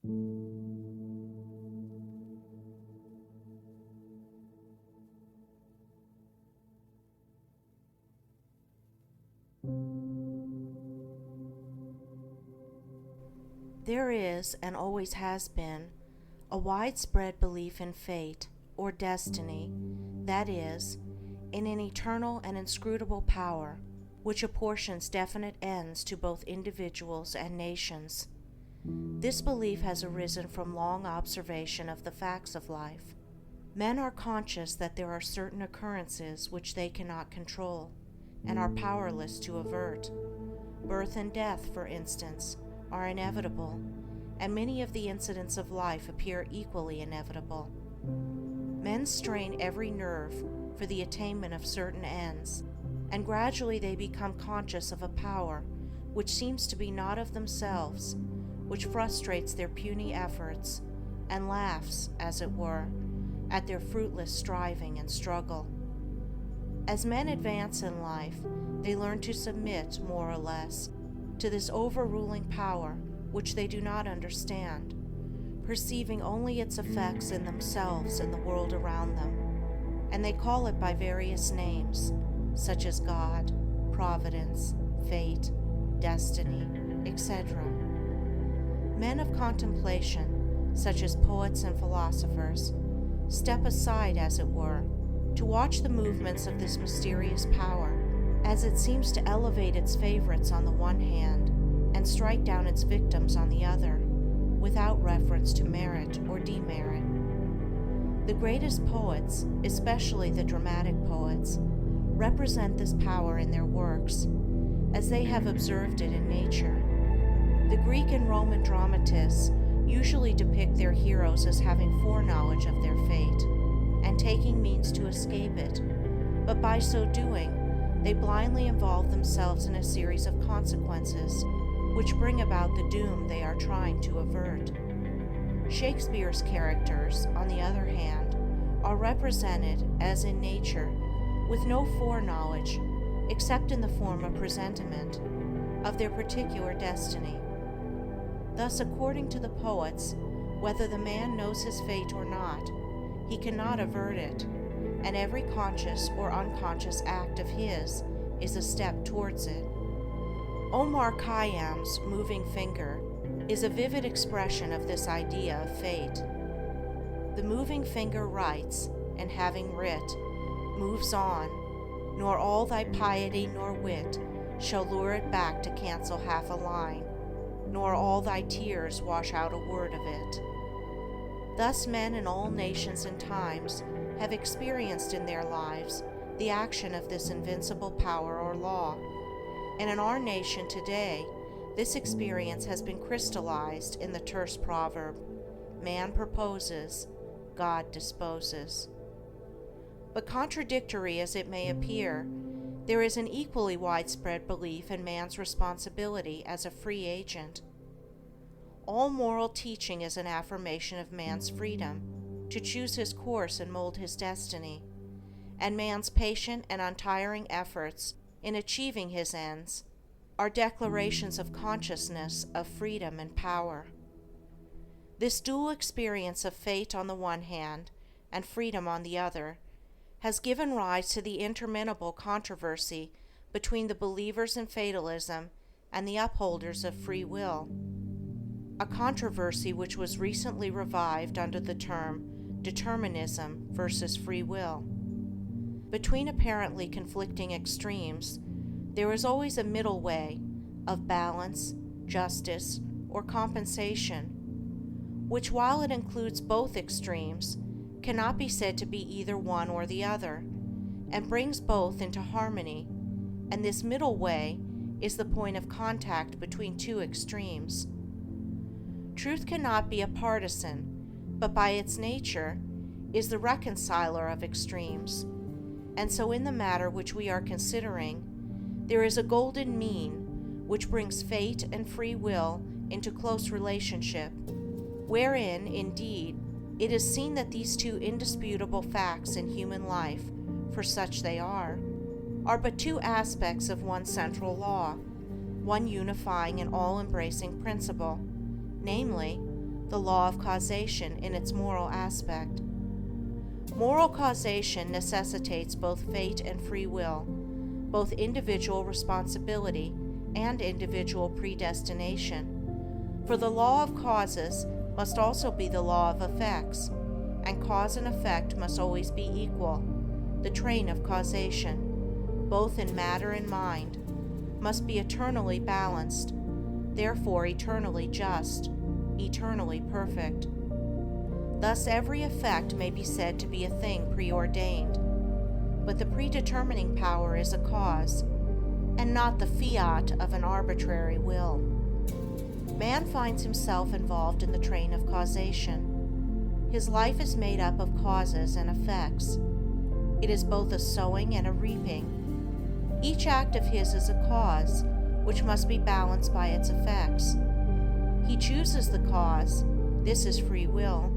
There is, and always has been, a widespread belief in fate, or destiny, that is, in an eternal and inscrutable power, which apportions definite ends to both individuals and nations. This belief has arisen from long observation of the facts of life. Men are conscious that there are certain occurrences which they cannot control, and are powerless to avert. Birth and death, for instance, are inevitable, and many of the incidents of life appear equally inevitable. Men strain every nerve for the attainment of certain ends, and gradually they become conscious of a power which seems to be not of themselves, which frustrates their puny efforts and laughs, as it were, at their fruitless striving and struggle. As men advance in life, they learn to submit, more or less, to this overruling power which they do not understand, perceiving only its effects in themselves and the world around them, and they call it by various names, such as God, Providence, Fate, Destiny, etc. Men of contemplation, such as poets and philosophers, step aside, as it were, to watch the movements of this mysterious power, as it seems to elevate its favorites on the one hand and strike down its victims on the other, without reference to merit or demerit. The greatest poets, especially the dramatic poets, represent this power in their works, as they have observed it in nature. The Greek and Roman dramatists usually depict their heroes as having foreknowledge of their fate and taking means to escape it, but by so doing, they blindly involve themselves in a series of consequences which bring about the doom they are trying to avert. Shakespeare's characters, on the other hand, are represented, as in nature, with no foreknowledge, except in the form of presentiment, of their particular destiny. Thus, according to the poets, whether the man knows his fate or not, he cannot avert it, and every conscious or unconscious act of his is a step towards it. Omar Khayyam's moving finger is a vivid expression of this idea of fate. The moving finger writes, and having writ, moves on, nor all thy piety nor wit shall lure it back to cancel half a line, nor all thy tears wash out a word of it. Thus men in all nations and times have experienced in their lives the action of this invincible power or law, and in our nation today, this experience has been crystallized in the terse proverb, "Man proposes, God disposes." But contradictory as it may appear, there is an equally widespread belief in man's responsibility as a free agent. All moral teaching is an affirmation of man's freedom to choose his course and mold his destiny, and man's patient and untiring efforts in achieving his ends are declarations of consciousness of freedom and power. This dual experience of fate on the one hand and freedom on the other has given rise to the interminable controversy between the believers in fatalism and the upholders of free will, a controversy which was recently revived under the term determinism versus free will. Between apparently conflicting extremes, there is always a middle way of balance, justice, or compensation, which, while it includes both extremes, cannot be said to be either one or the other, and brings both into harmony, and this middle way is the point of contact between two extremes. Truth cannot be a partisan, but by its nature is the reconciler of extremes, and so in the matter which we are considering, there is a golden mean which brings fate and free will into close relationship, wherein, indeed, it is seen that these two indisputable facts in human life, for such they are but two aspects of one central law, one unifying and all-embracing principle, namely, the law of causation in its moral aspect. Moral causation necessitates both fate and free will, both individual responsibility and individual predestination. For the law of causes must also be the law of effects, and cause and effect must always be equal. The train of causation, both in matter and mind, must be eternally balanced, therefore eternally just, eternally perfect. Thus every effect may be said to be a thing preordained, but the predetermining power is a cause, and not the fiat of an arbitrary will. Man finds himself involved in the train of causation. His life is made up of causes and effects. It is both a sowing and a reaping. Each act of his is a cause, which must be balanced by its effects. He chooses the cause. This is free will.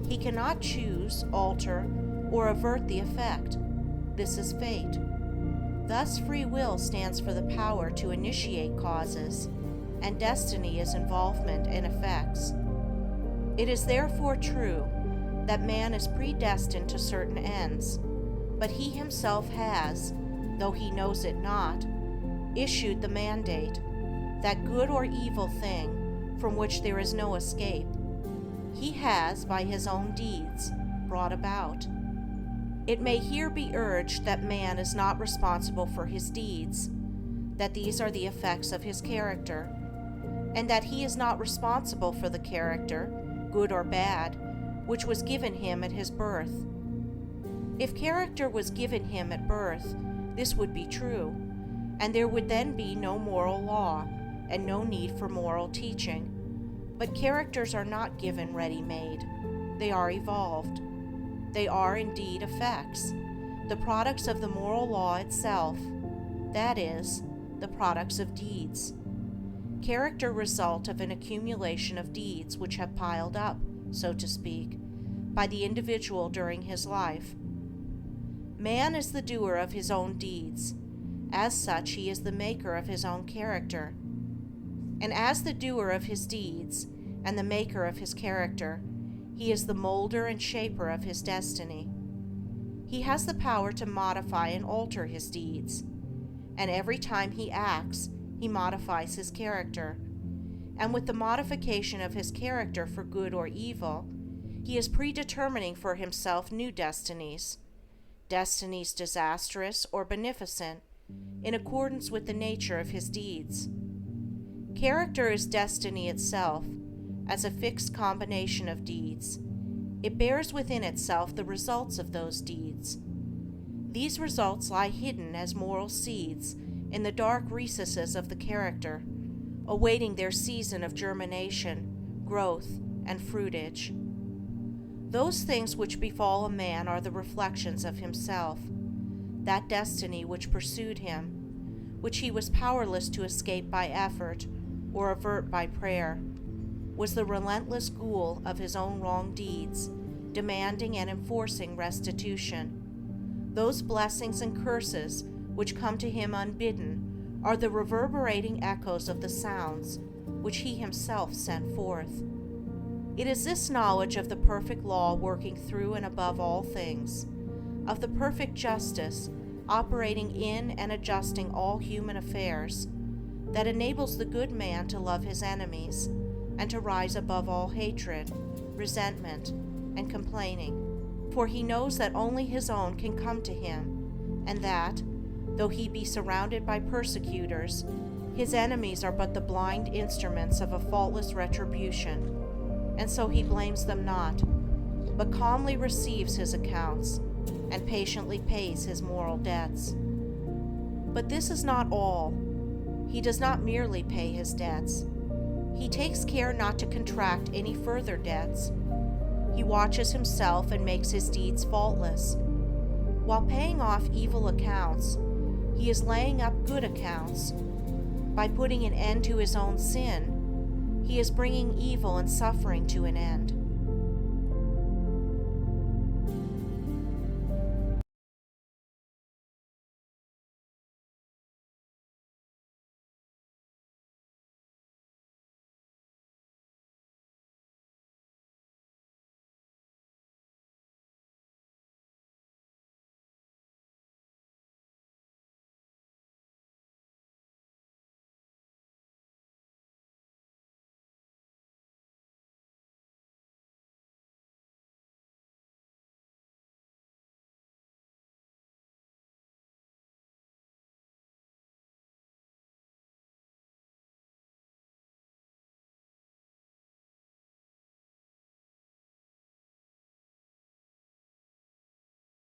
He cannot choose, alter, or avert the effect. This is fate. Thus free will stands for the power to initiate causes, and destiny is involvement in effects. It is therefore true that man is predestined to certain ends, but he himself has, though he knows it not, issued the mandate, that good or evil thing from which there is no escape, he has, by his own deeds, brought about. It may here be urged that man is not responsible for his deeds, that these are the effects of his character, and that he is not responsible for the character, good or bad, which was given him at his birth. If character was given him at birth, this would be true, and there would then be no moral law, and no need for moral teaching. But characters are not given ready-made. They are evolved. They are indeed effects, the products of the moral law itself, that is, the products of deeds. Character result of an accumulation of deeds which have piled up, so to speak, by the individual during his life. Man is the doer of his own deeds. As such, he is the maker of his own character. And as the doer of his deeds and the maker of his character, he is the molder and shaper of his destiny. He has the power to modify and alter his deeds, and every time he acts, he modifies his character. And with the modification of his character for good or evil, he is predetermining for himself new destinies, destinies disastrous or beneficent, in accordance with the nature of his deeds. Character is destiny itself, as a fixed combination of deeds. It bears within itself the results of those deeds. These results lie hidden as moral seeds in the dark recesses of the character, awaiting their season of germination, growth, and fruitage. Those things which befall a man are the reflections of himself, that destiny which pursued him, which he was powerless to escape by effort or avert by prayer, was the relentless ghoul of his own wrong deeds, demanding and enforcing restitution. Those blessings and curses which come to him unbidden are the reverberating echoes of the sounds which he himself sent forth. It is this knowledge of the perfect law working through and above all things, of the perfect justice operating in and adjusting all human affairs, that enables the good man to love his enemies and to rise above all hatred, resentment, and complaining. For he knows that only his own can come to him, and that, though he be surrounded by persecutors, his enemies are but the blind instruments of a faultless retribution, and so he blames them not, but calmly receives his accounts, and patiently pays his moral debts. But this is not all. He does not merely pay his debts. He takes care not to contract any further debts. He watches himself and makes his deeds faultless. While paying off evil accounts, he is laying up good accounts. By putting an end to his own sin, he is bringing evil and suffering to an end.